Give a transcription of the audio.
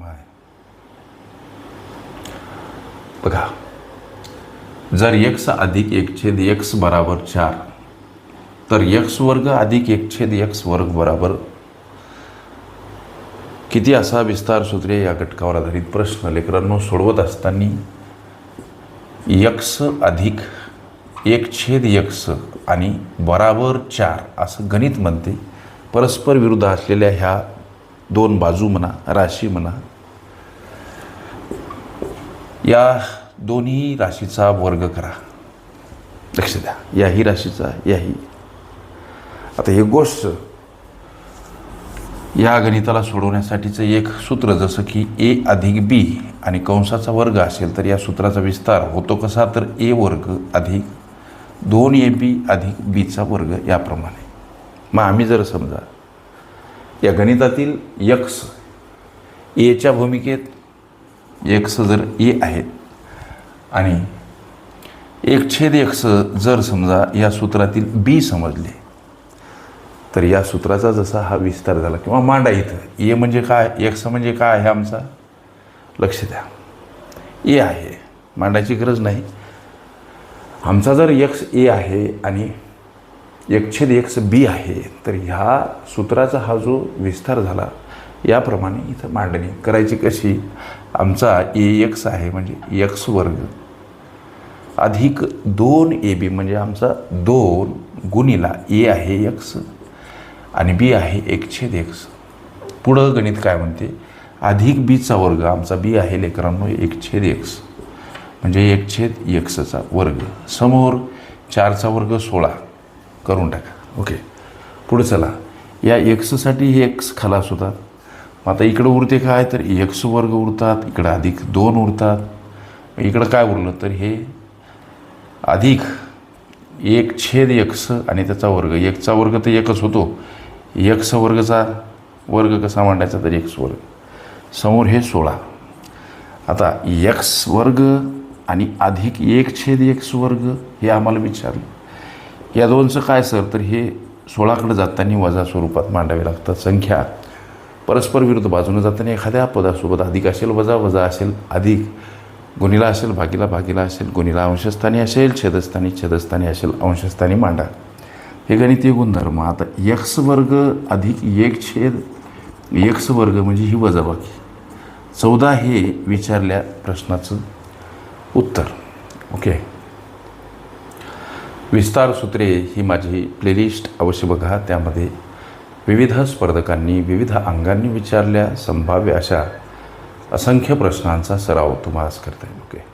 माय बघा, जर x अधिक 1/x बराबर 4 तर x वर्ग अधिक 1/x वर्ग बराबर किती असा विस्तार सूत्रे या घटकावर आधारित प्रश्न लेकरांनो सोडवत असताना x अधिक 1/x आणि बराबर 4 असं गणित म्हणते. परस्पर विरुद्ध असलेल्या ह्या दोन बाजू म्हणा, राशी म्हणा, या दोन्ही राशीचा वर्ग करा. लक्ष द्या, याही राशीचा याही. आता ही गोष्ट या गणिताला सोडवण्यासाठीचं एक सूत्र, जसं की a अधिक b आणि कंसाचा वर्ग असेल तर या सूत्राचा विस्तार होतो कसा, तर a वर्ग अधिक 2ab अधिक bचा वर्ग याप्रमाणे. मग आम्ही जर समजा या गणितातील x एच्या भूमिकेत x जर a आहेत आणि 1/x जर समजा या सूत्रातील b समजले तर या सूत्राचा जसा हा विस्तार झाला किंवा मांडा इथं ए म्हणजे काय, x म्हणजे काय आहे आमचा, लक्ष द्या, ए आहे, मांडायची गरज नाही. आमचा जर x ए आहे आणि 1/x b आहे तर ह्या सूत्राचा हा जो विस्तार झाला याप्रमाणे इथं मांडणी करायची. कशी, आमचा ax आहे म्हणजे x वर्ग अधिक 2ab म्हणजे आमचा 2 गुणिला a आहे x आणि b आहे 1/x. पुढं गणित काय म्हणते, अधिक bचा वर्ग, आमचा b आहे लेकरांनो 1/x म्हणजे 1/xचा वर्ग, समोर 4चा वर्ग 16 करून टाका. ओके, पुढे चला, या x साठी हे x खलास होतात. आता इकडं उरते काय, तर x वर्ग उरतात, इकडं अधिक 2 उरतात. इकडं काय उरलं तर हे अधिक 1/x आणि त्याचा वर्ग, 1चा वर्ग तर 1च होतो, x वर्गचा वर्ग कसा मांडायचा तर x वर्ग, समोर हे 16. आता x वर्ग आणि अधिक 1/x वर्ग हे आम्हाला विचारलं. या दोनचं काय सर, तर हे 16कडे जाताना वजा स्वरूपात मांडावे लागतात. संख्या परस्पर विरुद्ध बाजूने जाताना एखाद्या पदासोबत अधिक असेल, वजा वजा असेल, अधिक गुणिला असेल, भागीला भागीला असेल, गुणिला अंशस्थानी असेल, छेदस्थानी छेदस्थानी असेल, अंशस्थानी मांडा. हे गणितीय गुणधर्म. आता x वर्ग अधिक 1/x वर्ग म्हणजे ही वजाबाकी 14 हे विचारल्या प्रश्नाचं उत्तर. ओके, विस्तार सूत्रे ही माझी प्लेलिस्ट अवश्य बघा. त्यामध्ये विविध स्पर्धकांनी विविध अंगांनी विचारल्या संभाव्य अशा असंख्य प्रश्नांचा सराव तुम्हाला करता येईल. ओके.